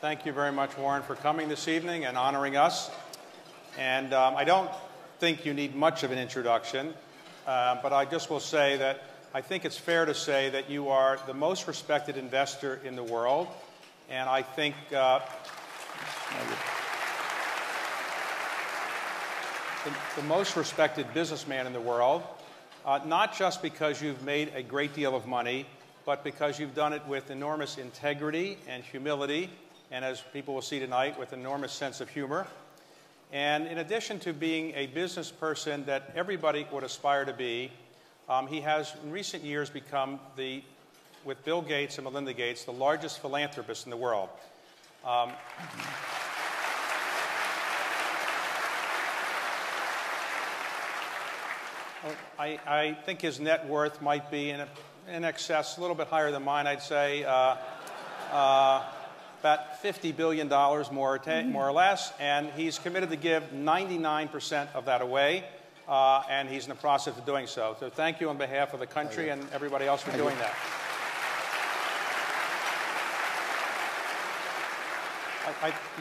Thank you very much, Warren, for coming this evening and honoring us. And I don't think you need much of an introduction, but I just will say that I think it's fair to say that you are the most respected investor in the world, and I think the most respected businessman in the world, not just because you've made a great deal of money, but because you've done it with enormous integrity and humility, and as people will see tonight, with enormous sense of humor. And in addition to being a business person that everybody would aspire to be, he has in recent years become, with Bill Gates and Melinda Gates, the largest philanthropist in the world. I think his net worth might be in excess, a little bit higher than mine, I'd say, about $50 billion more or less, and he's committed to give 99% of that away, and he's in the process of doing so. So thank you on behalf of the country and everybody else for doing that.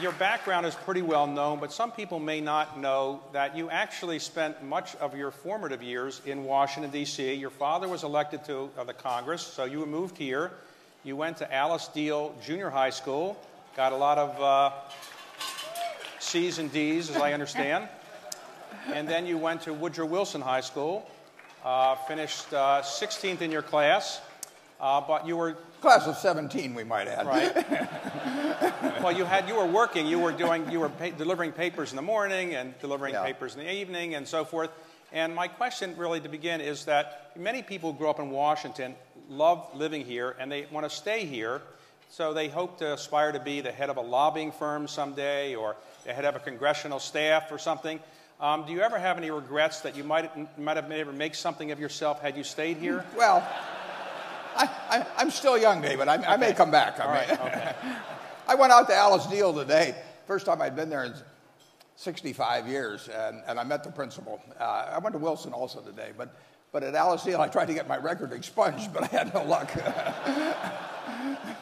Your background is pretty well known, but some people may not know that you actually spent much of your formative years in Washington, D.C. Your father was elected to the Congress, so you moved here. You went to Alice Deal Junior High School, got a lot of C's and D's, as I understand. And then you went to Woodrow Wilson High School, finished 16th in your class, but you were... Class of 17, we might add. Right. Well, you were working. You were delivering papers in the morning and delivering papers in the evening and so forth. And my question, really, to begin, is that many people who grew up in Washington love living here and they want to stay here. So they hope to aspire to be the head of a lobbying firm someday or the head of a congressional staff or something. Do you ever have any regrets that you might have been able to make something of yourself had you stayed here? Well, I'm still young, David. I may come back. I went out to Alice Deal today. First time I'd been there in 65 years, and I met the principal. I went to Wilson also today, but at Alice Deal I tried to get my record expunged, but I had no luck.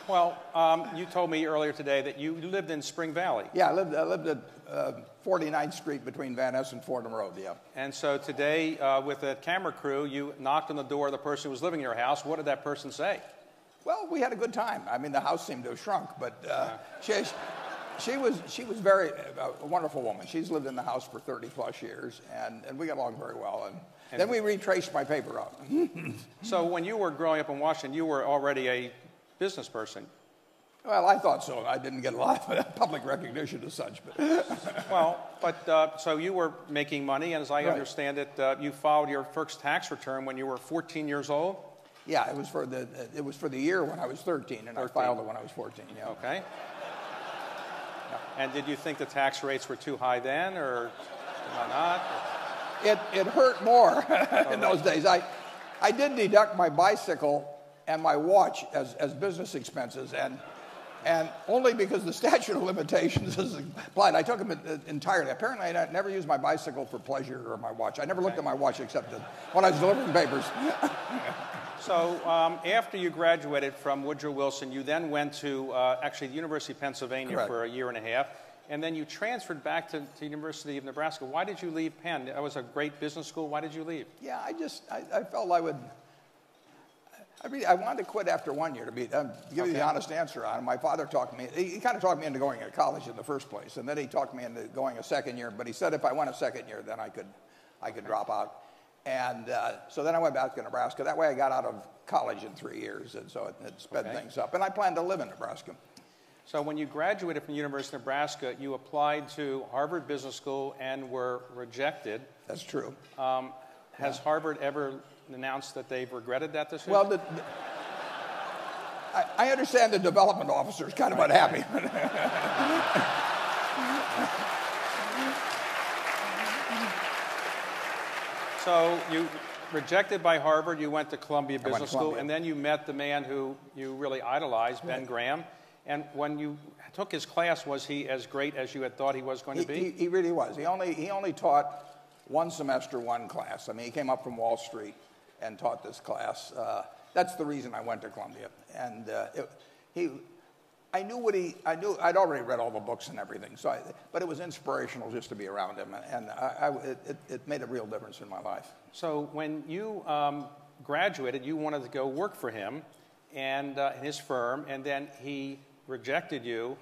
Well, you told me earlier today that you lived in Spring Valley. Yeah, I lived at 49th Street between Van Ness and Fordham Road, yeah. And so today, with a camera crew, you knocked on the door of the person who was living in your house. What did that person say? Well, we had a good time. I mean, the house seemed to have shrunk, but she was very a wonderful woman. She's lived in the house for 30-plus years, and we got along very well. And then we retraced my paper out. So when you were growing up in Washington, you were already a business person. Well, I thought so. I didn't get a lot of public recognition as such. But so you were making money, and as I understand it, you filed your first tax return when you were 14 years old? Yeah, it was for the year when I was 13, and 13. I filed it when I was 14, yeah. Okay. And did you think the tax rates were too high then, or not? It hurt more in those days. I did deduct my bicycle and my watch as business expenses, and only because the statute of limitations is applied. I took them entirely. Apparently, I never used my bicycle for pleasure or my watch. I never looked at my watch except when I was delivering papers. So after you graduated from Woodrow Wilson, you then went to actually the University of Pennsylvania Correct. for a year and a half, and then you transferred back to the University of Nebraska. Why did you leave Penn? That was a great business school. Why did you leave? Yeah, I felt I would... I wanted to quit after 1 year, to give you the honest answer on it. My father talked me, he kind of talked me into going to college in the first place, and then he talked me into going a second year, but he said if I went a second year, then I could drop out. And so then I went back to Nebraska. That way I got out of college in 3 years, and so it sped things up. And I planned to live in Nebraska. So when you graduated from the University of Nebraska, you applied to Harvard Business School and were rejected. That's true. Has Harvard ever announced that they've regretted that decision? Well, I understand the development officer is kind of unhappy. So you rejected by Harvard, you went to Columbia Business School, and then you met the man who you really idolized, Ben Graham. And when you took his class, was he as great as you had thought he was going to be? He really was. He only taught one semester, one class. I mean, he came up from Wall Street and taught this class. That's the reason I went to Columbia. And I knew I'd already read all the books and everything, but it was inspirational just to be around him, and it made a real difference in my life. So when you graduated, you wanted to go work for him and his firm, and then he rejected you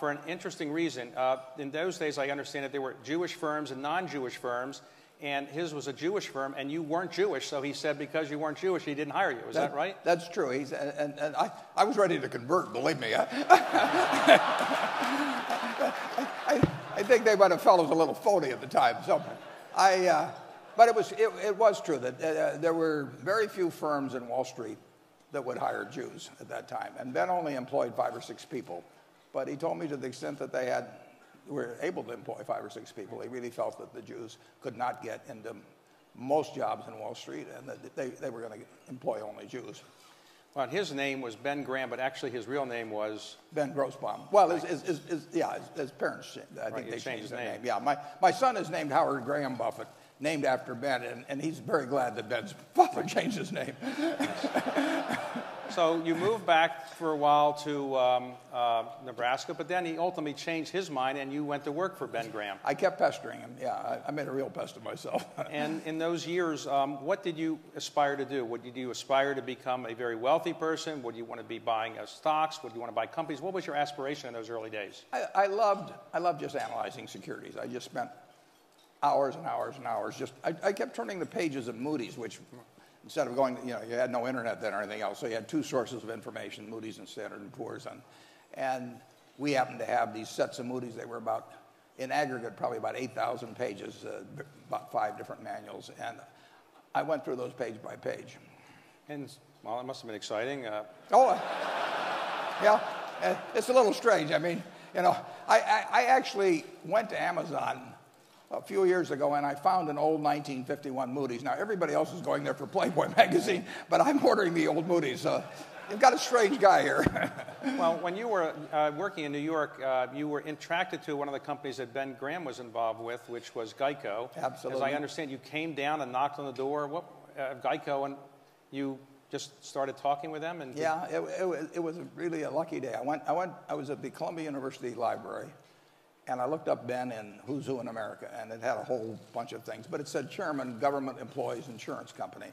for an interesting reason. In those days, I understand that there were Jewish firms and non-Jewish firms, and his was a Jewish firm, and you weren't Jewish, so he said because you weren't Jewish, he didn't hire you. Is that right? That's true. And I was ready to convert, believe me. I think they might have felt it was a little phony at the time. So but it was true that there were very few firms in Wall Street that would hire Jews at that time. And Ben only employed 5 or 6 people. But he told me to the extent that they were able to employ 5 or 6 people, he really felt that the Jews could not get into most jobs in Wall Street, and that they were going to employ only Jews. Well, his name was Ben Graham, but actually his real name was Ben Grossbaum. Well, his parents, I think they changed their name. Yeah, my son is named Howard Graham Buffett, named after Ben, and he's very glad that Ben's father changed his name. So you moved back for a while to Nebraska, but then he ultimately changed his mind, and you went to work for Ben Graham. I kept pestering him. Yeah, I made a real pest of myself. And in those years, what did you aspire to do? Did you aspire to become a very wealthy person? Would you want to be buying stocks? Would you want to buy companies? What was your aspiration in those early days? I loved just analyzing securities. I just spent hours and hours and hours. I kept turning the pages of Moody's, which instead of going, you had no internet then or anything else, so you had 2 sources of information, Moody's and Standard & Poor's. And we happened to have these sets of Moody's. They were in aggregate, probably about 8,000 pages, about 5 different manuals. And I went through those page by page. And, well, it must have been exciting. Yeah, it's a little strange. I mean, I actually went to Amazon a few years ago, and I found an old 1951 Moody's. Now, everybody else is going there for Playboy magazine, but I'm ordering the old Moody's. You've got a strange guy here. Well, when you were working in New York, you were attracted to one of the companies that Ben Graham was involved with, which was Geico. Absolutely. As I understand, you came down and knocked on the door of Geico, and you just started talking with them? Yeah, it was really a lucky day. I was at the Columbia University Library, and I looked up Ben in Who's Who in America, and it had a whole bunch of things. But it said Chairman, Government Employees Insurance Company.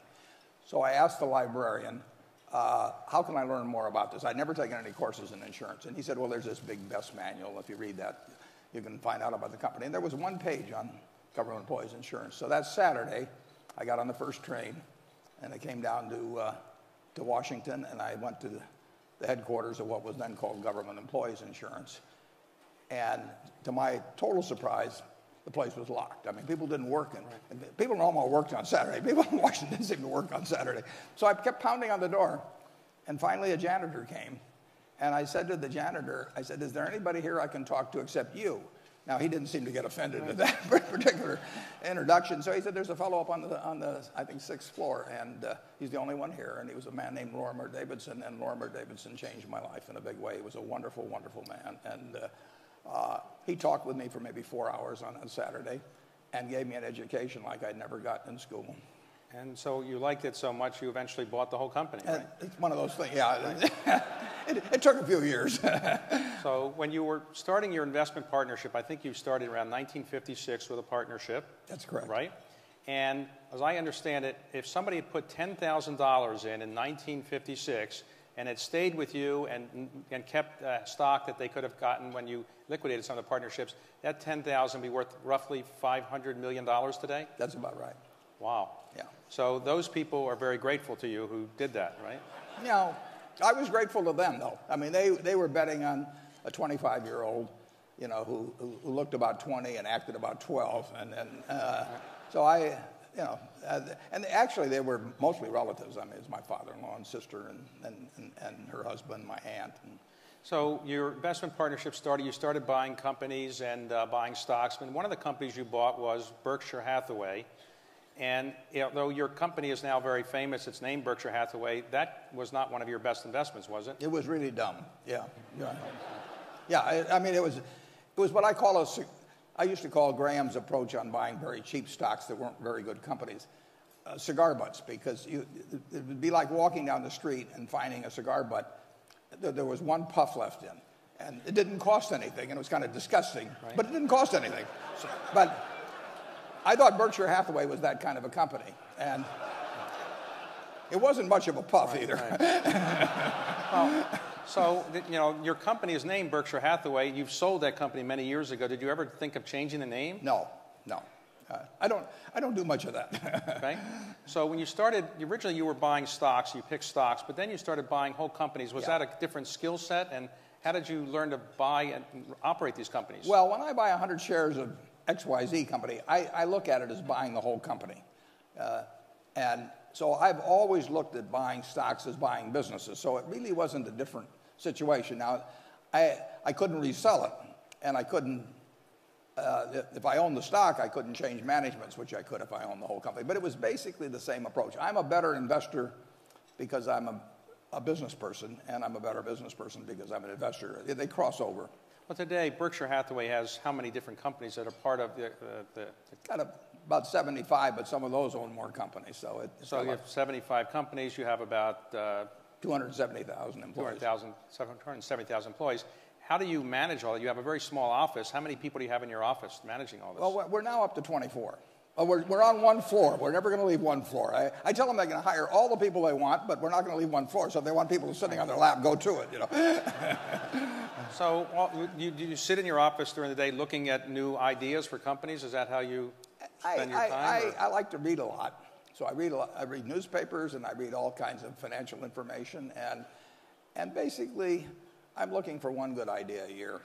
So I asked the librarian, how can I learn more about this? I'd never taken any courses in insurance. And he said, well, there's this big BEST manual. If you read that, you can find out about the company. And there was 1 page on Government Employees Insurance. So that Saturday, I got on the first train, and I came down to Washington, and I went to the headquarters of what was then called Government Employees Insurance. And to my total surprise, the place was locked. I mean, people didn't work. And people normally worked on Saturday. People in Washington didn't seem to work on Saturday. So I kept pounding on the door. And finally, a janitor came. And I said to the janitor, I said, is there anybody here I can talk to except you? Now, he didn't seem to get offended at that particular introduction. So he said, there's a fellow up on the I think, 6th floor. And he's the only one here. And he was a man named Lorimer Davidson. And Lorimer Davidson changed my life in a big way. He was a wonderful, wonderful man. And he talked with me for maybe 4 hours on Saturday and gave me an education like I'd never gotten in school. And so you liked it so much, you eventually bought the whole company, right? It's one of those things, yeah. It took a few years. So when you were starting your investment partnership, I think you started around 1956 with a partnership. That's correct. Right? And as I understand it, if somebody had put $10,000 in 1956, and it stayed with you and kept stock that they could have gotten when you liquidated some of the partnerships, that $10,000 would be worth roughly $500 million today? That's about right. Wow. Yeah. So those people are very grateful to you who did that, right? No, I was grateful to them, though. I mean, they were betting on a 25-year-old, who looked about 20 and acted about 12. So I... and actually they were mostly relatives. I mean, it's my father-in-law and sister and her husband, my aunt. So your investment partnership started, you started buying companies and buying stocks. And one of the companies you bought was Berkshire Hathaway. And though your company is now very famous, it's named Berkshire Hathaway, that was not one of your best investments, was it? It was really dumb, yeah. I mean, it was what I used to call Graham's approach on buying very cheap stocks that weren't very good companies, cigar butts, because it would be like walking down the street and finding a cigar butt. There was one puff left in. And it didn't cost anything, and it was kind of disgusting, Right. but it didn't cost anything. But I thought Berkshire Hathaway was that kind of a company, and it wasn't much of a puff either. Right. Well, so, your company is named Berkshire Hathaway. You've sold that company many years ago. Did you ever think of changing the name? No. I don't do much of that. Okay. So when you started, originally you were buying stocks, you picked stocks, but then you started buying whole companies. Was that a different skill set? And how did you learn to buy and operate these companies? Well, when I buy 100 shares of XYZ company, I look at it as buying the whole company. And so I've always looked at buying stocks as buying businesses. So it really wasn't a different situation. Now, I couldn't resell it, and I couldn't, if I owned the stock, I couldn't change managements, which I could if I owned the whole company. But it was basically the same approach. I'm a better investor because I'm a business person, and I'm a better business person because I'm an investor. They cross over. Well, today, Berkshire Hathaway has how many different companies that are part of the Got about 75, but some of those own more companies. So you have 75 companies. You have about 270,000 employees. 270,000 employees. How do you manage all that? You have a very small office. How many people do you have in your office managing all this? Well, we're now up to 24. We're on one floor. We're never going to leave one floor. I tell them they can hire all the people they want, but we're not going to leave one floor. So if they want people sitting on their lap, go to it. So do you sit in your office during the day looking at new ideas for companies? Is that how you spend your time? I like to read a lot. So I read newspapers, and I read all kinds of financial information. And basically, I'm looking for one good idea a year.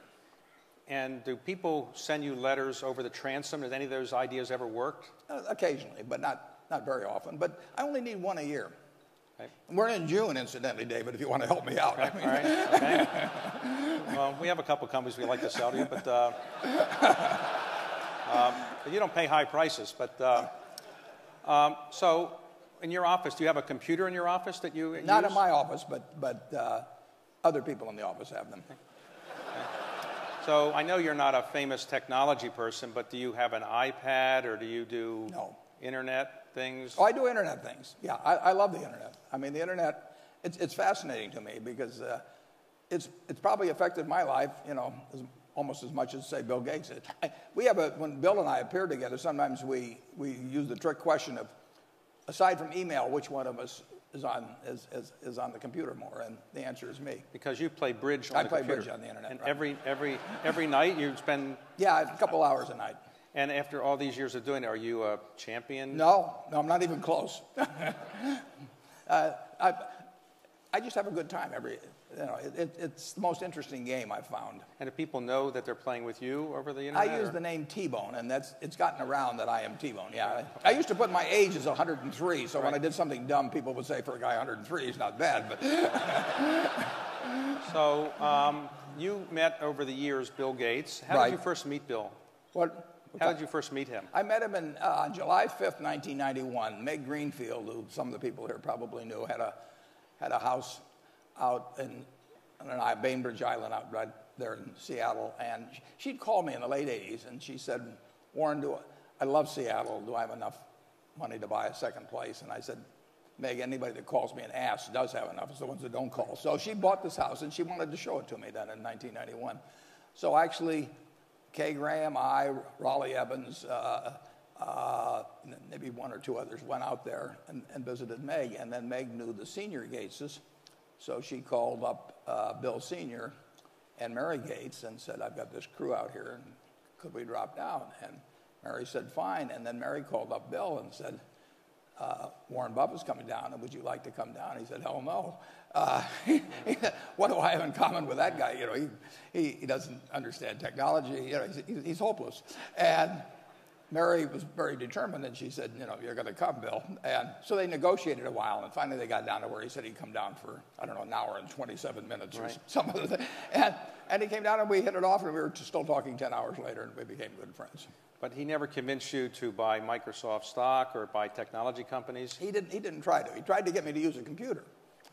And do people send you letters over the transom? Has any of those ideas ever worked? Occasionally, but not very often. But I only need one a year. Okay. We're in June, incidentally, David, if you want to help me out. All right. Okay. Well, we have a couple companies we'd like to sell to you, but you don't pay high prices. But so in your office, do you have a computer in your office that you use? Not in my office, but other people in the office have them. Okay. So I know you're not a famous technology person, but do you have an iPad or do you do internet things? Oh, I do internet things. Yeah, I love the internet. I mean, the internet, it's fascinating to me because it's probably affected my life, almost as much as, say, Bill Gates did. When Bill and I appear together, sometimes we use the trick question of, aside from email, which one of us is on the computer more, and the answer is me. Because you play bridge on the computer. I play bridge on the internet. And right. every night you spend... Yeah, a couple hours a night. And after all these years of doing it, are you a champion? No, I'm not even close. I just have a good time it's the most interesting game I've found. And do people know that they're playing with you over the internet? I use the name T-Bone, and it's gotten around that I am T-Bone. Yeah, I used to put my age as 103, so when I did something dumb, people would say for a guy 103, he's not bad. But so you met over the years Bill Gates. How did you first meet Bill? How did you first meet him? I met him on July 5th, 1991. Meg Greenfield, who some of the people here probably knew, had a house out in Bainbridge Island out right there in Seattle. And she'd called me in the late 80s, and she said, Warren, I love Seattle. Do I have enough money to buy a second place? And I said, Meg, anybody that calls me an ass does have enough. It's the ones that don't call. So she bought this house, and she wanted to show it to me then in 1991. So actually, Kay Graham, Raleigh Evans, maybe one or two others went out there and visited Meg. And then Meg knew the senior Gateses. So she called up Bill Sr. and Mary Gates and said, I've got this crew out here, and could we drop down? And Mary said, fine. And then Mary called up Bill and said, Warren Buffett's coming down, and would you like to come down? He said, hell no. What do I have in common with that guy? He doesn't understand technology. He's hopeless. And Mary was very determined, and she said, you're going to come, Bill. And so they negotiated a while, and finally they got down to where he said he'd come down for, an hour and 27 minutes or some other thing. And he came down, and we hit it off, and we were still talking 10 hours later, and we became good friends. But he never convinced you to buy Microsoft stock or buy technology companies? He didn't try to. He tried to get me to use a computer.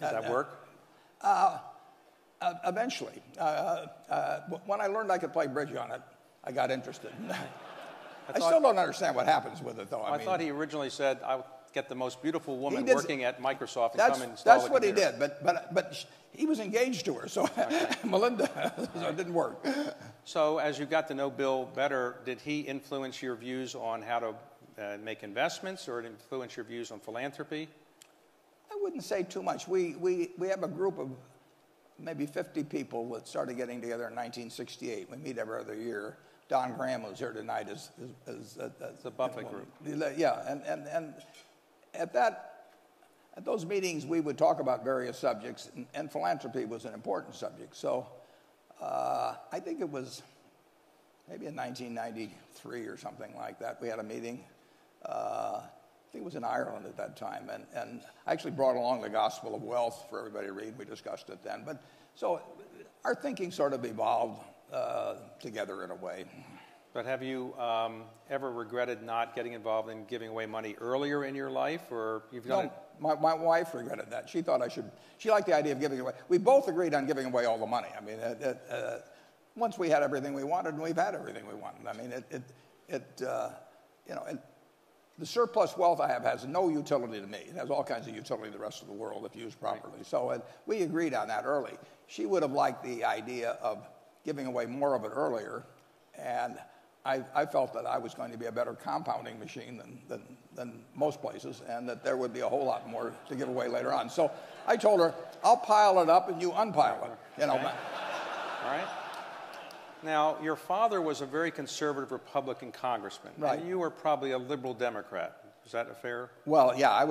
Does that work? Eventually. When I learned I could play bridge on it, I got interested. I still don't understand what happens with it, though. I thought he originally said, get the most beautiful woman working at Microsoft and come and install That's the what computer. he did, but he was engaged to her, so Melinda, so it didn't work. So as you got to know Bill better, did he influence your views on how to make investments, or influence your views on philanthropy? I wouldn't say too much. We have a group of maybe 50 people that started getting together in 1968. We meet every other year. Don Graham was here tonight as the Buffett group. Yeah, and at those meetings we would talk about various subjects, and philanthropy was an important subject. So I think it was maybe in 1993 or something like that. We had a meeting. I think it was in Ireland at that time, and I actually brought along the Gospel of Wealth for everybody to read. We discussed it then. But so our thinking sort of evolved together in a way. But have you ever regretted not getting involved in giving away money earlier in your life, or you've done it? My wife regretted that. She thought she liked the idea of giving away. We both agreed on giving away all the money. I mean, once we had everything we wanted, and we've had everything we wanted. I mean, the surplus wealth I have has no utility to me. It has all kinds of utility to the rest of the world if used properly. Right. So we agreed on that early. She would have liked the idea of giving away more of it earlier, and I felt that I was going to be a better compounding machine than most places, and that there would be a whole lot more to give away later on. So I told her, I'll pile it up and you unpile it. You know. Okay. All right. Now, your father was a very conservative Republican congressman, right. And you were probably a liberal Democrat. Is that a fair? Well, yeah, I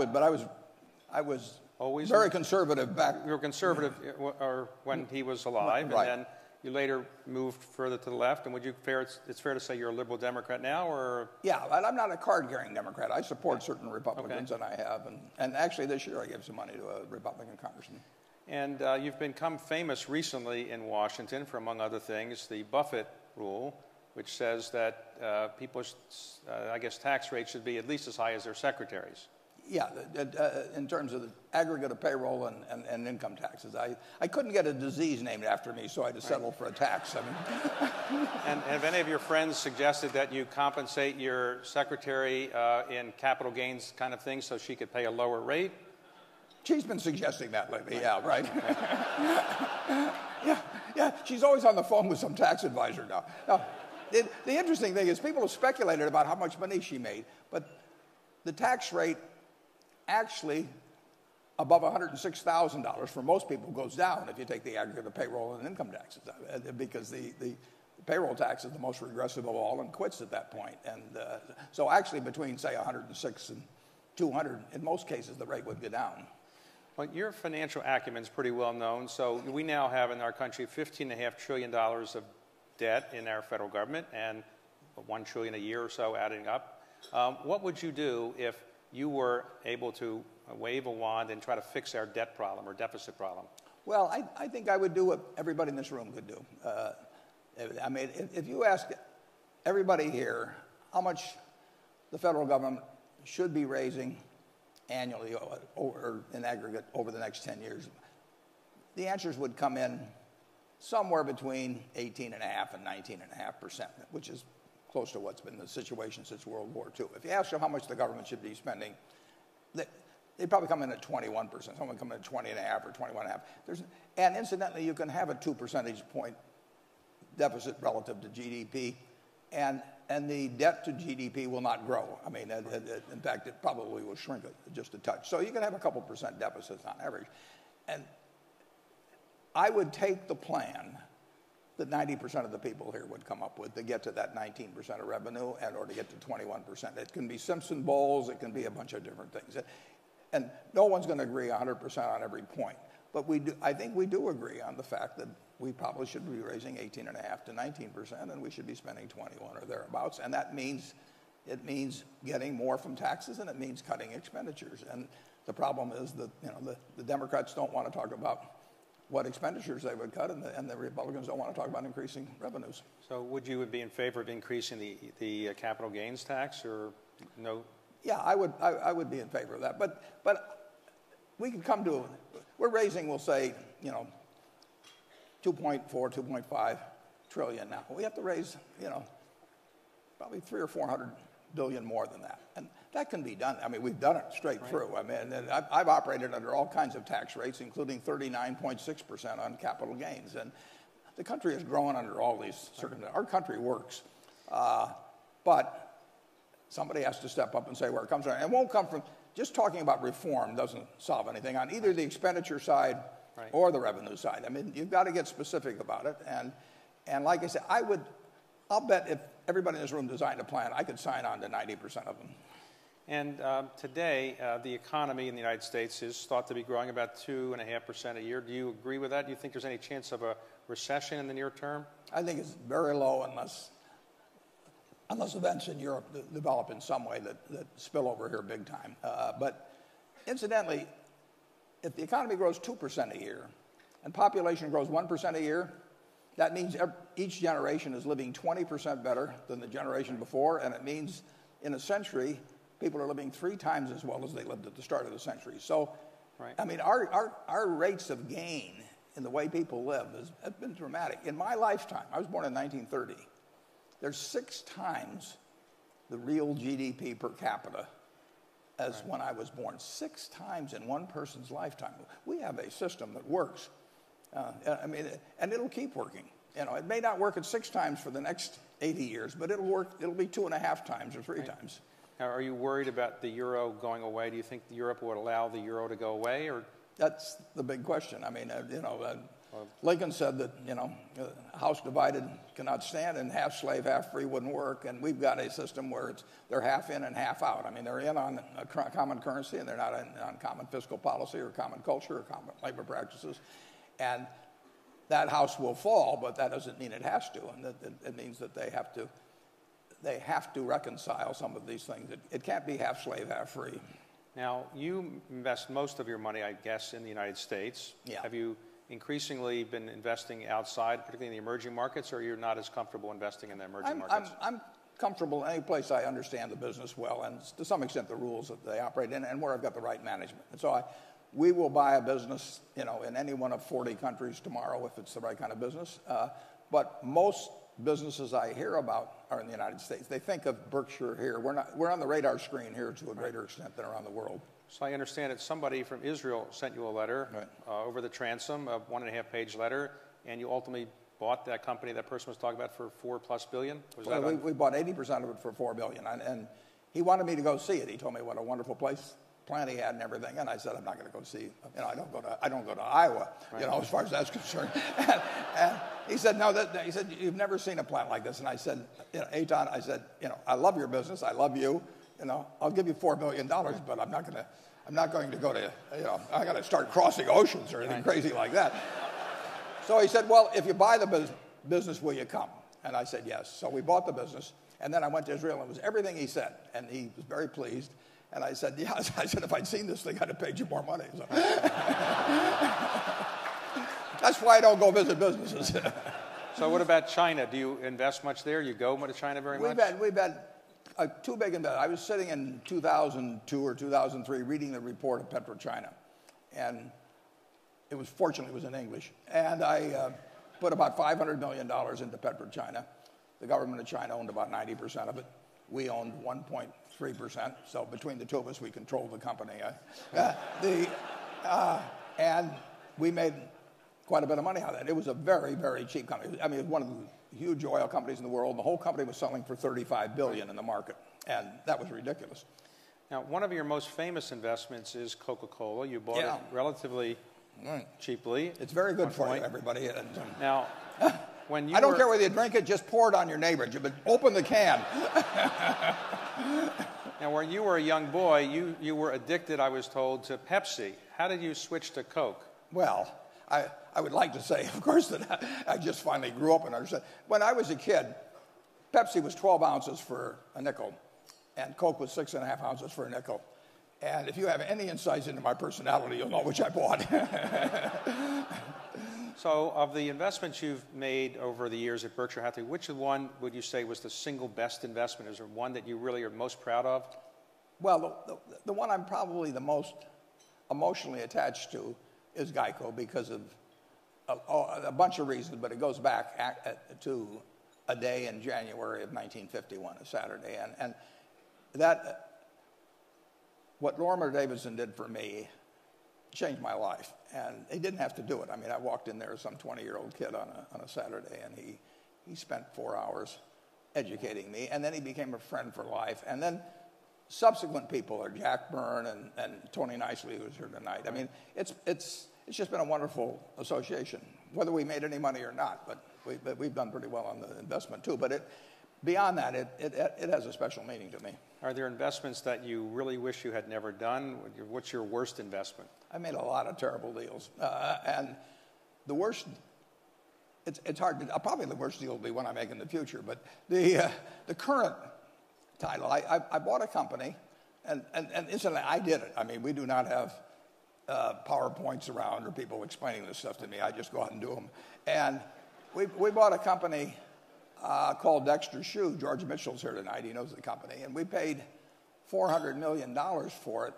was always very conservative back. You were conservative or when he was alive, right. And then you later moved further to the left. And it's fair to say you're a liberal Democrat now, or? Yeah, I'm not a card-carrying Democrat. I support certain Republicans, and I have, and actually this year I gave some money to a Republican congressman. And you've become famous recently in Washington for, among other things, the Buffett rule, which says that people's, tax rates should be at least as high as their secretaries. Yeah, in terms of the aggregate of payroll and income taxes. I couldn't get a disease named after me, so I had to settle for a tax. I mean. And have any of your friends suggested that you compensate your secretary in capital gains kind of things so she could pay a lower rate? She's been suggesting that lately, yeah, right. yeah, she's always on the phone with some tax advisor now. Now, the interesting thing is people have speculated about how much money she made, but the tax rate actually above $106,000 for most people goes down if you take the aggregate of payroll and income taxes, because the payroll tax is the most regressive of all and quits at that point. And so actually between, say, 106 and 200, in most cases, the rate would go down. Well, your financial acumen is pretty well known. So we now have in our country $15.5 trillion of debt in our federal government, and $1 trillion a year or so adding up. What would you do if you were able to wave a wand and try to fix our debt problem or deficit problem? Well, I think I would do what everybody in this room could do. I mean, if you ask everybody here how much the federal government should be raising annually or in aggregate over the next 10 years, the answers would come in somewhere between 18.5% and 19.5%, which is close to what's been the situation since World War II. If you ask them how much the government should be spending, they'd probably come in at 21%. Someone come in at 20.5 or 21.5. And incidentally, you can have a 2 percentage point deficit relative to GDP, and the debt to GDP will not grow. I mean, in fact, it probably will shrink just a touch. So you can have a couple percent deficits on average. And I would take the plan that 90% of the people here would come up with to get to that 19% of revenue and or to get to 21%. It can be Simpson Bowles. It can be a bunch of different things. And no one's going to agree 100% on every point. But I think we do agree on the fact that we probably should be raising 18.5 to 19%, and we should be spending 21 or thereabouts. And that means getting more from taxes, and it means cutting expenditures. And the problem is that the Democrats don't want to talk about what expenditures they would cut, and the Republicans don't want to talk about increasing revenues. So would you be in favor of increasing the capital gains tax, or no? Yeah, I would be in favor of that. But we could come to, we're raising, we'll say, 2.4, 2.5 trillion now. We have to raise, probably $300 or $400 billion more than that. And that can be done. I mean, we've done it straight through. I mean, and I've operated under all kinds of tax rates, including 39.6% on capital gains. And the country has grown under all these circumstances. Our country works. But somebody has to step up and say where it comes from. It won't come from, just talking about reform doesn't solve anything on either the expenditure side or the revenue side. I mean, you've got to get specific about it. And like I said, I'll bet if everybody in this room designed a plan, I could sign on to 90% of them. And today, the economy in the United States is thought to be growing about 2.5% a year. Do you agree with that? Do you think there's any chance of a recession in the near term? I think it's very low unless events in Europe develop in some way that spill over here big time. But incidentally, if the economy grows 2% a year and population grows 1% a year, that means each generation is living 20% better than the generation before, and it means in a century, people are living 3 times as well as they lived at the start of the century. So, I mean, our rates of gain in the way people live has been dramatic. In my lifetime, I was born in 1930, there's 6 times the real GDP per capita as when I was born. 6 times in one person's lifetime. We have a system that works. I mean, and it'll keep working. You know, it may not work at 6 times for the next 80 years, but it'll work. It'll be 2.5 times or 3 times. Now, are you worried about the euro going away? Do you think Europe would allow the euro to go away, or? That's the big question. I mean, Lincoln said that, a house divided cannot stand, and half slave, half free wouldn't work. And we've got a system where they're half in and half out. I mean, they're in on a common currency, and they're not in on common fiscal policy or common culture or common labor practices. And that house will fall, but that doesn't mean it has to. And it means that they have to reconcile some of these things. It can't be half slave, half free. Now, you invest most of your money, I guess, in the United States. Yeah. Have you increasingly been investing outside, particularly in the emerging markets, or you're not as comfortable investing in the emerging markets? I'm comfortable in any place I understand the business well, and to some extent the rules that they operate in, and where I've got the right management. And so we will buy a business, in any one of 40 countries tomorrow if it's the right kind of business. But most businesses I hear about are in the United States. They think of Berkshire here. We're on the radar screen here to a greater extent than around the world. So I understand that somebody from Israel sent you a letter over the transom, a 1.5-page letter, and you ultimately bought that company that person was talking about for $4+ billion? We bought 80% of it for $4 billion, and he wanted me to go see it. He told me what a wonderful plan he had and everything, and I said, I'm not going to go see. I don't go to Iowa, as far as that's concerned. and he said, no. He said, you've never seen a plant like this. And I said, Eitan, I said, I love your business. I love you. I'll give you $4 billion, but I'm not going to go to, I got to start crossing oceans or anything crazy like that. So he said, well, if you buy the business, will you come? And I said, yes. So we bought the business, and then I went to Israel, and it was everything he said, and he was very pleased. And I said, yeah. I said, if I'd seen this thing, I'd have paid you more money. So. That's why I don't go visit businesses. So what about China? Do you invest much there? You go to China very much? We've had 2 big investments. I was sitting in 2002 or 2003 reading the report of PetroChina. And fortunately, it was in English. And I put about $500 million into PetroChina. The government of China owned about 90% of it. We owned 1.3%, so between the two of us, we controlled the company. And we made quite a bit of money out of it. It was a very, very cheap company. I mean, it was one of the huge oil companies in the world. The whole company was selling for $35 billion in the market, and that was ridiculous. Now, one of your most famous investments is Coca-Cola. You bought it relatively cheaply. It's very good for you, everybody. Now, when you I don't care whether you drink it, just pour it on your neighbor, but open the can. Now, when you were a young boy, you were addicted, I was told, to Pepsi. How did you switch to Coke? Well, I would like to say, of course, that I just finally grew up and understood. When I was a kid, Pepsi was 12 ounces for a nickel, and Coke was 6.5 ounces for a nickel. And if you have any insights into my personality, you'll know which I bought. So, of the investments you've made over the years at Berkshire Hathaway, which one would you say was the single best investment? Is there one that you really are most proud of? Well, the one I'm probably the most emotionally attached to is Geico because of a bunch of reasons, but it goes back to a day in January of 1951, a Saturday. And what Lorimer Davidson did for me changed my life. And he didn't have to do it. I mean, I walked in there as some 20-year-old kid on a Saturday, and he spent 4 hours educating me, and then he became a friend for life. And then subsequent people are Jack Byrne and Tony Nicely, who's here tonight. I mean, it's just been a wonderful association, whether we made any money or not. But we've done pretty well on the investment too. But beyond that, it has a special meaning to me. Are there investments that you really wish you had never done? What's your worst investment? I made a lot of terrible deals, and the worst. It's hard to. Probably the worst deal will be one I make in the future. But the current title, I bought a company, and incidentally, I did it. I mean, we do not have PowerPoints around or people explaining this stuff to me. I just go out and do them. And we bought a company called Dexter Shoe. George Mitchell's here tonight. He knows the company. And we paid $400 million for it,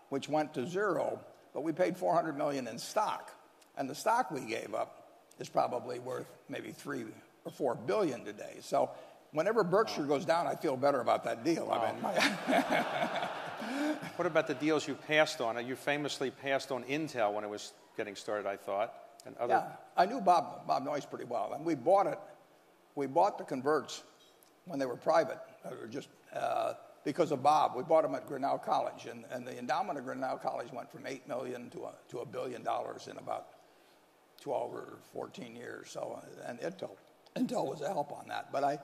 which went to zero. But we paid $400 million in stock. And the stock we gave up is probably worth maybe $3 or $4 billion today. So whenever Berkshire goes down, I feel better about that deal. Wow. I mean, what about the deals you passed on? You famously passed on Intel when it was getting started, I thought. And other... Yeah, I knew Bob Noyce pretty well, and we bought it. We bought the converts when they were private, or just because of Bob. We bought them at Grinnell College, and the endowment of Grinnell College went from $8 million to $1 billion in about 12 or 14 years. So, and Intel was a help on that. But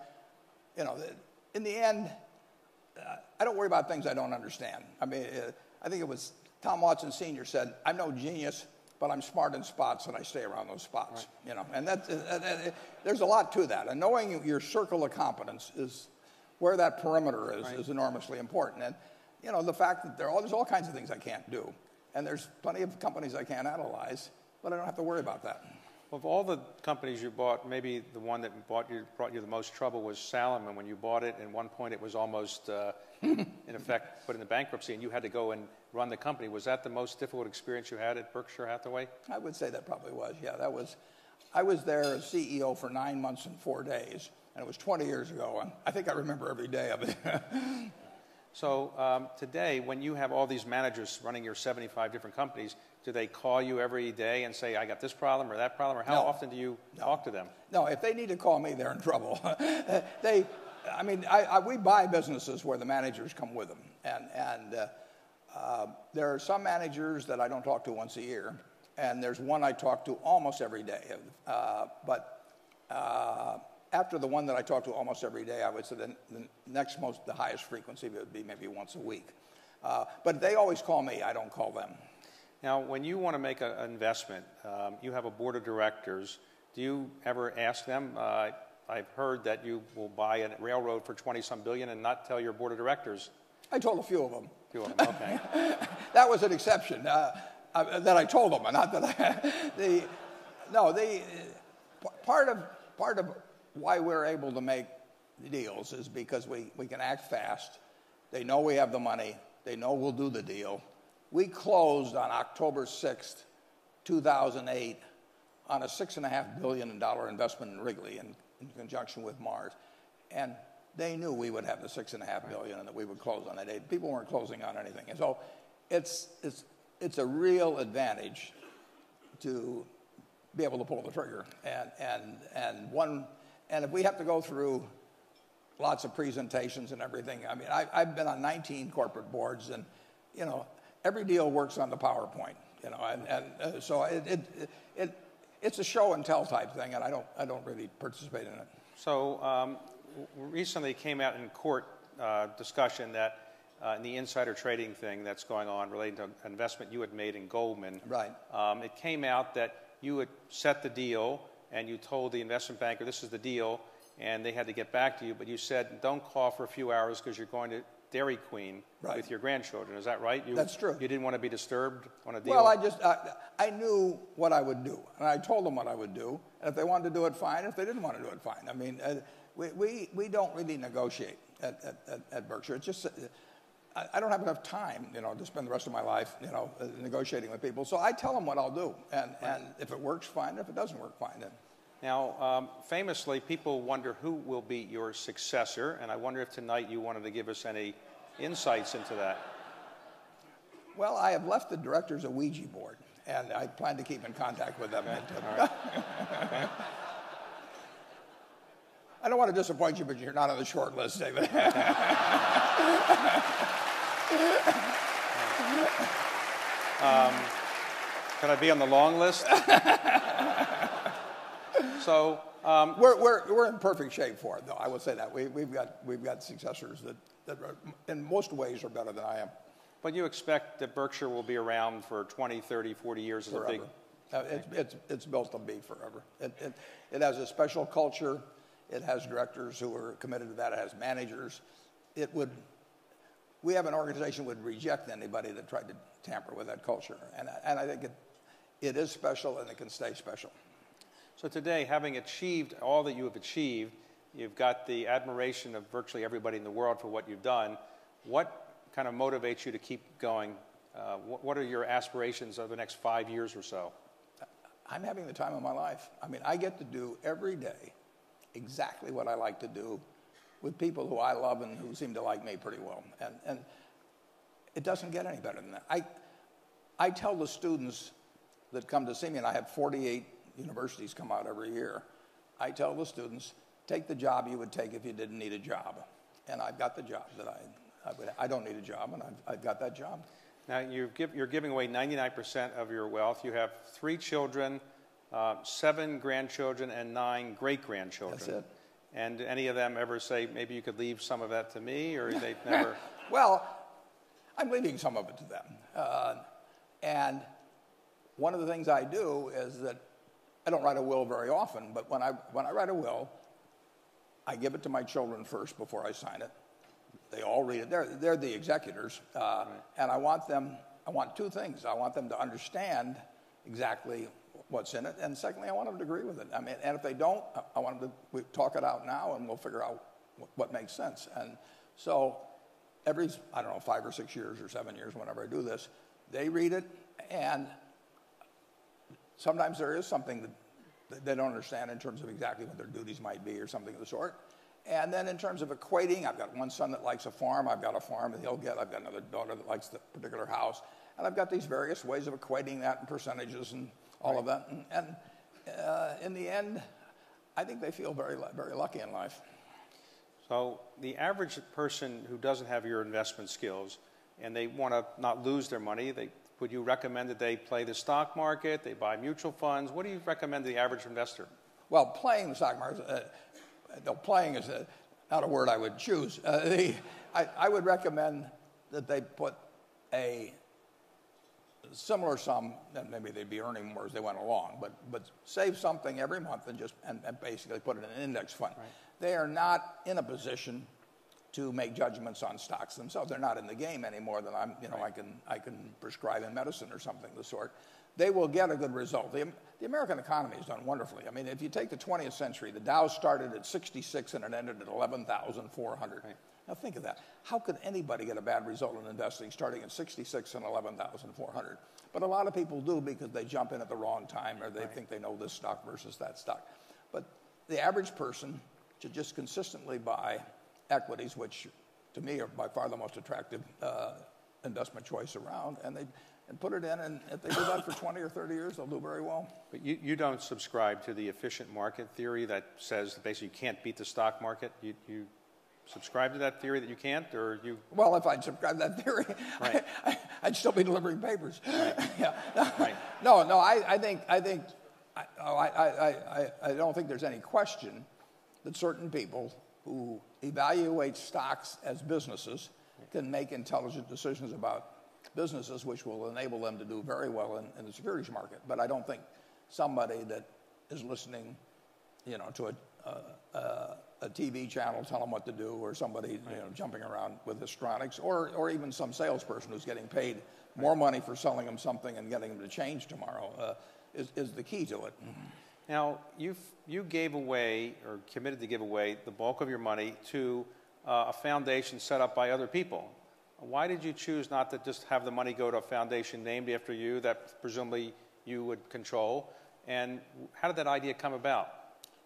in the end, I don't worry about things I don't understand. I mean, I think it was Tom Watson Sr. said, "I'm no genius, but I'm smart in spots, and I stay around those spots." Right. And there's a lot to that. And knowing your circle of competence is where that perimeter is, right, is enormously important. And the fact that there's all kinds of things I can't do, and there's plenty of companies I can't analyze, but I don't have to worry about that. Of all the companies you bought, maybe the one that brought you the most trouble was Salomon. When you bought it, at one point it was almost, in effect, put into bankruptcy, and you had to go and run the company. Was that the most difficult experience you had at Berkshire Hathaway? I would say that probably was, yeah. I was there as CEO for 9 months and 4 days, and it was 20 years ago, and I think I remember every day of it. So today, when you have all these managers running your 75 different companies, do they call you every day and say, "I got this problem or that problem," or how often do you talk to them? No, if they need to call me, they're in trouble. We buy businesses where the managers come with them, and there are some managers that I don't talk to once a year, and there's one I talk to almost every day. But after the one that I talk to almost every day, I would say the highest frequency would be maybe once a week. But they always call me. I don't call them. Now, when you want to make an investment, you have a board of directors. Do you ever ask them? I've heard that you will buy a railroad for 20-some billion and not tell your board of directors. I told a few of them. A few of them, okay. That was an exception. That I told them, not that part of why we're able to make deals is because we can act fast. They know we have the money. They know we'll do the deal. We closed on October 6th, 2008, on a $6.5 billion investment in Wrigley in conjunction with Mars. And they knew we would have the $6.5 billion and that we would close on that day. People weren't closing on anything. And so it's a real advantage to be able to pull the trigger. And if we have to go through lots of presentations and everything, I mean, I've been on 19 corporate boards, and every deal works on the PowerPoint, so it's a show and tell type thing, and I don't really participate in it. So recently it came out in court discussion that in the insider trading thing that's going on relating to an investment you had made in Goldman, right? It came out that you had set the deal and you told the investment banker this is the deal, and they had to get back to you, but you said don't call for a few hours because you're going to Dairy Queen with your grandchildren. Is that right? That's true. You didn't want to be disturbed on a deal? Well, I knew what I would do, and I told them what I would do. And if they wanted to do it, fine. If they didn't want to do it, fine. I mean, we don't really negotiate at Berkshire. It's just I don't have enough time, to spend the rest of my life, negotiating with people. So I tell them what I'll do, and if it works, fine. If it doesn't work, fine. Then. Now, famously, people wonder who will be your successor, and I wonder if tonight you wanted to give us any insights into that. Well, I have left the directors a Ouija board, and I plan to keep in contact with them. Okay. All right. Okay. I don't want to disappoint you, but you're not on the short list, David. Can I be on the long list? So we're in perfect shape for it, though. I will say that we've got successors that are, in most ways are better than I am. But you expect that Berkshire will be around for 20, 30, 40 years as Forever. a big... It's built to be forever. It has a special culture. It has directors who are committed to that. It has managers. We have an organization that would reject anybody that tried to tamper with that culture. And I think it is special, and it can stay special. So today, having achieved all that you have achieved, you've got the admiration of virtually everybody in the world for what you've done. What kind of motivates you to keep going? What are your aspirations over the next 5 years or so? I'm having the time of my life. I mean, I get to do every day exactly what I like to do with people who I love and who seem to like me pretty well. And it doesn't get any better than that. I tell the students that come to see me, and I have 48 universities come out every year, I tell the students, take the job you would take if you didn't need a job. And I've got the job that I don't need a job, and I've got that job. Now, you're giving away 99% of your wealth. You have 3 children, 7 grandchildren, and 9 great-grandchildren. That's it. And any of them ever say, maybe you could leave some of that to me, or they've never... Well, I'm leaving some of it to them. And one of the things I do is that I don't write a will very often, but when I write a will, I give it to my children first before I sign it. They all read it. They're the executors. Right. And I want 2 things. I want them to understand exactly what's in it, and secondly, I want them to agree with it. I mean, and if they don't, I want them to talk it out now, and we'll figure out what makes sense. And so every, 5 or 6 years or 7 years, whenever I do this, they read it, and sometimes there is something that they don't understand in terms of exactly what their duties might be or something of the sort. And then in terms of equating, I've got one son that likes a farm. I've got a farm that he'll get. I've got another daughter that likes the particular house. And I've got these various ways of equating that and percentages and all of that. And in the end, I think they feel very, very lucky in life. So the average person who doesn't have your investment skills and they want to not lose their money, would you recommend that they play the stock market, they buy mutual funds? What do you recommend to the average investor? Well, playing the stock market, playing is not a word I would choose. I would recommend that they put a similar sum, and maybe they'd be earning more as they went along, but save something every month and basically put it in an index fund. Right. They are not in a position to make judgments on stocks themselves. They're not in the game any more than right. I can prescribe in medicine or something of the sort. They will get a good result. The American economy has done wonderfully. I mean, if you take the 20th century, the Dow started at 66 and it ended at 11,400. Right. Now think of that. How could anybody get a bad result in investing starting at 66 and 11,400? But a lot of people do because they jump in at the wrong time or they right. think they know this stock versus that stock. But the average person should just consistently buy equities, which to me are by far the most attractive investment choice around, and put it in, and if they do that for 20 or 30 years, they'll do very well. But you don't subscribe to the efficient market theory that says that basically you can't beat the stock market? You subscribe to that theory that you can't, or you? Well, if I'd subscribe to that theory, right. I'd still be delivering papers. Right. Yeah. Right. No, I don't think there's any question that certain people who evaluate stocks as businesses can make intelligent decisions about businesses, which will enable them to do very well in the securities market. But I don't think somebody that is listening, to a TV channel tell them what to do, or somebody jumping around with histrionics, or even some salesperson who's getting paid more money for selling them something and getting them to change tomorrow is the key to it. Now, you gave away, or committed to give away, the bulk of your money to a foundation set up by other people. Why did you choose not to just have the money go to a foundation named after you that presumably you would control? And how did that idea come about?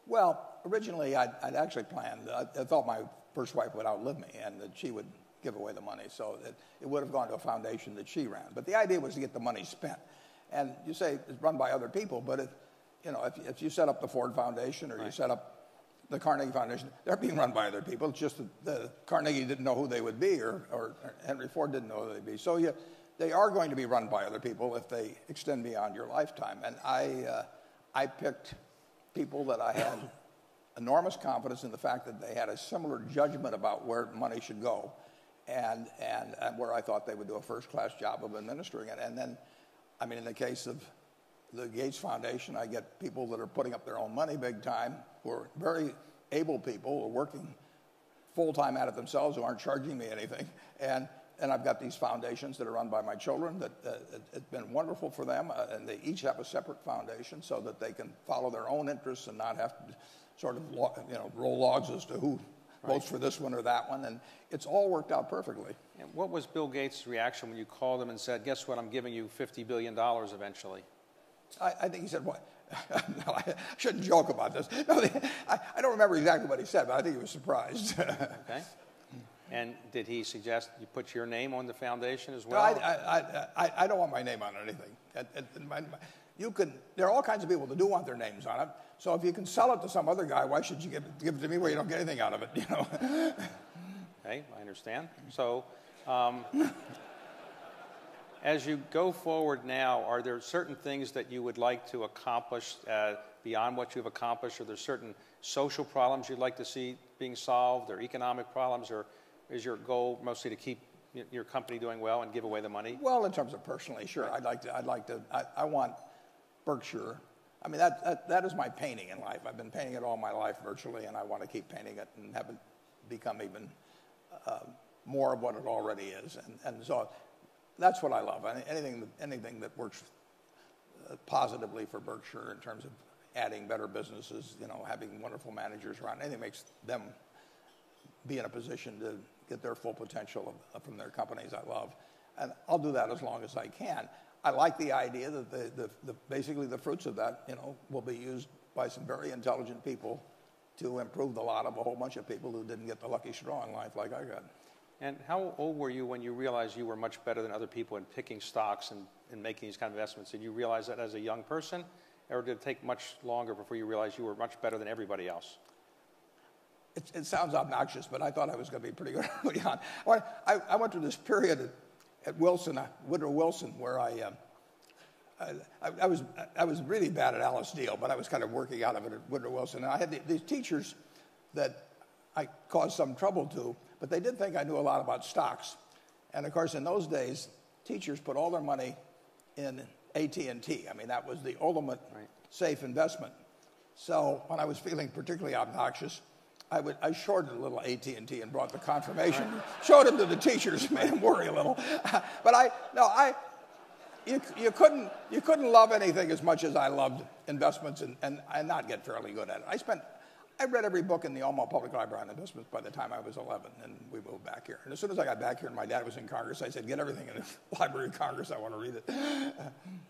Well, originally I'd actually planned, I thought my first wife would outlive me and that she would give away the money, so it would have gone to a foundation that she ran. But the idea was to get the money spent. And you say it's run by other people, but if you set up the Ford Foundation or you set up the Carnegie Foundation, they're being run by other people. It's just that the Carnegie didn't know who they would be or Henry Ford didn't know who they'd be. So they are going to be run by other people if they extend beyond your lifetime. And I picked people that I had enormous confidence in the fact that they had a similar judgment about where money should go and where I thought they would do a first-class job of administering it. And then, I mean, in the case of the Gates Foundation, I get people that are putting up their own money big time, who are very able people, who are working full-time at it themselves, who aren't charging me anything. And I've got these foundations that are run by my children that it's been wonderful for them, and they each have a separate foundation so that they can follow their own interests and not have to sort of roll logs as to who votes for this one or that one, and it's all worked out perfectly. And what was Bill Gates' reaction when you called him and said, guess what, I'm giving you $50 billion eventually? I think he said, what? No, I shouldn't joke about this. No, I don't remember exactly what he said, but I think he was surprised. Okay. And did he suggest you put your name on the foundation as well? No, I don't want my name on anything. There are all kinds of people that do want their names on it. So if you can sell it to some other guy, why should you give it to me where you don't get anything out of it? Okay, I understand. So as you go forward now, are there certain things that you would like to accomplish beyond what you've accomplished? Are there certain social problems you'd like to see being solved, or economic problems, or is your goal mostly to keep your company doing well and give away the money? Well, in terms of personally, sure. I want Berkshire. I mean, that is my painting in life. I've been painting it all my life virtually, and I want to keep painting it and have it become even more of what it already is. And so that's what I love. Anything that works positively for Berkshire in terms of adding better businesses, having wonderful managers around, anything makes them be in a position to get their full potential from their companies I love. And I'll do that as long as I can. I like the idea that basically the fruits of that, will be used by some very intelligent people to improve the lot of a whole bunch of people who didn't get the lucky straw in life like I got. And how old were you when you realized you were much better than other people in picking stocks and making these kind of investments? Did you realize that as a young person, or did it take much longer before you realized you were much better than everybody else? It sounds obnoxious, but I thought I was going to be pretty good early on. I went through this period at Wilson, Woodrow Wilson, where I was really bad at Alice Deal, but I was kind of working out of it at Woodrow Wilson. And I had these teachers that I caused some trouble to, but they did think I knew a lot about stocks. And of course, in those days, teachers put all their money in AT&T. I mean, that was the ultimate safe investment. So when I was feeling particularly obnoxious, I shorted a little AT&T and brought the confirmation, showed them to the teachers, made them worry a little. But you couldn't love anything as much as I loved investments and not get fairly good at it. I read every book in the Omaha Public Library on investments by the time I was 11, and we moved back here. And as soon as I got back here and my dad was in Congress, I said, get everything in the Library of Congress. I want to read it.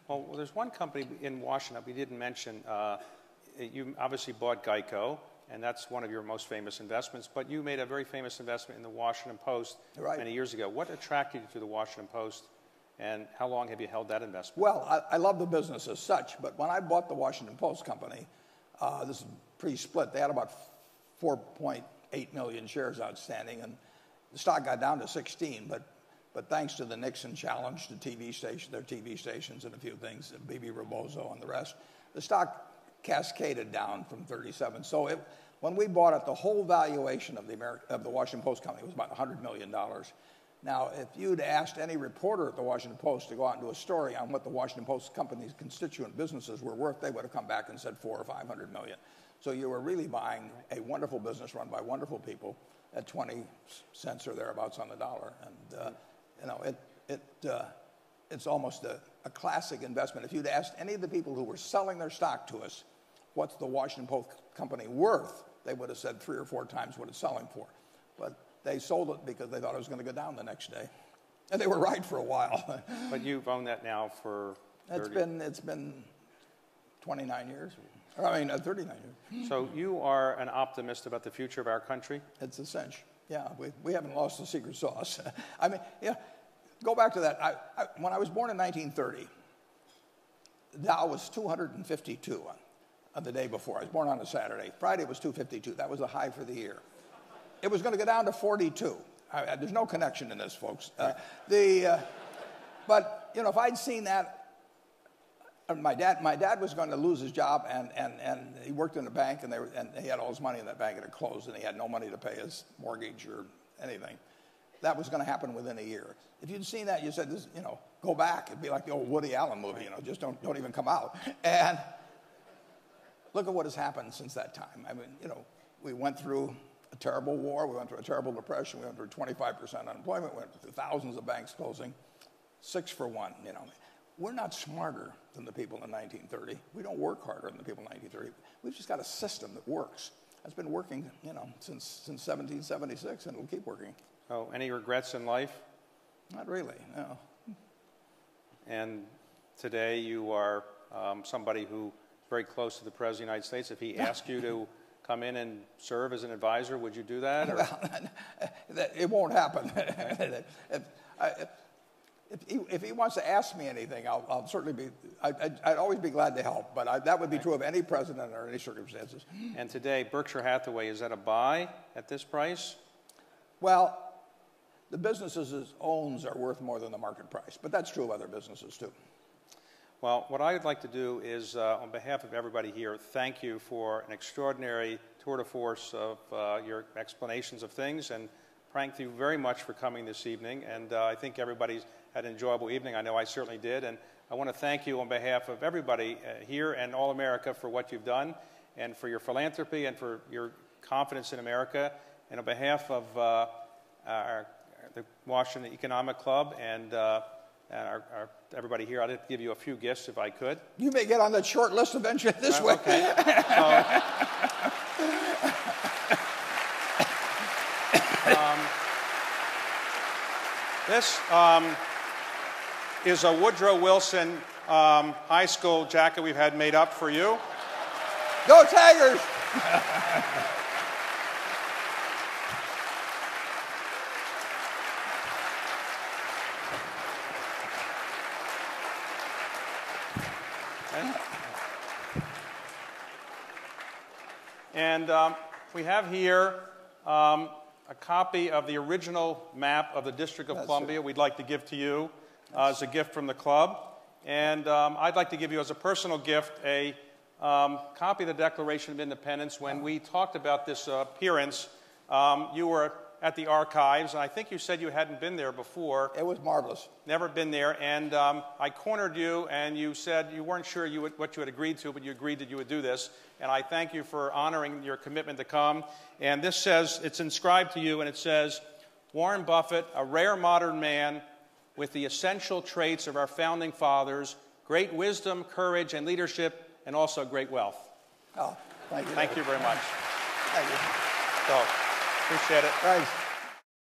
Well, there's one company in Washington we didn't mention. You obviously bought Geico, and that's one of your most famous investments, but you made a very famous investment in the Washington Post many years ago. What attracted you to the Washington Post, and how long have you held that investment? Well, I love the business as such, but when I bought the Washington Post company, this is pre-split, they had about 4.8 million shares outstanding, and the stock got down to 16, but thanks to the Nixon challenge to their TV stations and a few things, B.B. Rebozo and the rest, the stock cascaded down from 37. So when we bought it, the whole valuation of the Washington Post company was about $100 million. Now, if you'd asked any reporter at the Washington Post to go out and do a story on what the Washington Post company's constituent businesses were worth, they would have come back and said $400 or $500 million. So you were really buying a wonderful business run by wonderful people at 20 cents or thereabouts on the dollar. And it's almost a classic investment. If you'd asked any of the people who were selling their stock to us, what's the Washington Post company worth, they would have said 3 or 4 times what it's selling for. But they sold it because they thought it was going to go down the next day. And they were right for a while. But you've owned that now for 30? It's been 29 years. I mean, 39 years. So you are an optimist about the future of our country? It's a cinch. Yeah, we haven't lost the secret sauce. I mean, yeah, go back to that. When I was born in 1930, Dow was 252 on the day before. I was born on a Saturday. Friday was 252. That was the high for the year. It was going to go down to 42. There's no connection in this, folks. But, you know, if I'd seen that, my dad was going to lose his job, and he worked in a bank, and he had all his money in that bank, and it closed, and he had no money to pay his mortgage or anything. That was going to happen within a year. If you'd seen that, you said, this, you know, go back. It'd be like the old Woody Allen movie, you know, just don't even come out. And look at what has happened since that time. I mean, you know, we went through a terrible war. We went through a terrible depression. We went through 25% unemployment. We went through thousands of banks closing. 6 for 1, you know. We're not smarter than the people in 1930. We don't work harder than the people in 1930. We've just got a system that works. It's been working, you know, since 1776, and it'll keep working. Oh, any regrets in life? Not really, no. And today you are somebody who is very close to the President of the United States. If he asked you to come in and serve as an advisor, would you do that? Or? Well, it won't happen. If he wants to ask me anything, I'll certainly be, I'd always be glad to help, but that would be true of any president or any circumstances. And today, Berkshire Hathaway, is that a buy at this price? Well, the businesses it owns are worth more than the market price, but that's true of other businesses too. Well, what I'd like to do is, on behalf of everybody here, thank you for an extraordinary tour de force of your explanations of things, and thank you very much for coming this evening. And I think everybody's had an enjoyable evening. I know I certainly did. And I want to thank you on behalf of everybody here and all America for what you've done, and for your philanthropy, and for your confidence in America. And on behalf of the Washington Economic Club and everybody here, I'd like to give you a few gifts if I could. You may get on that short list eventually this way. Okay. This is a Woodrow Wilson high school jacket we've had made up for you. Go Tigers! And we have here a copy of the original map of the District of Columbia we'd like to give to you as a gift from the club. And I'd like to give you as a personal gift a copy of the Declaration of Independence. When we talked about this appearance, you were at the archives, and I think you said you hadn't been there before. It was marvelous. Never been there, and I cornered you, and you said you weren't sure what you had agreed to, but you agreed that you would do this, and I thank you for honoring your commitment to come. And this says, it's inscribed to you, and it says, Warren Buffett, a rare modern man with the essential traits of our founding fathers, great wisdom, courage, and leadership, and also great wealth. Oh, thank you. Thank you very much. Thank you. So, appreciate it. Thanks.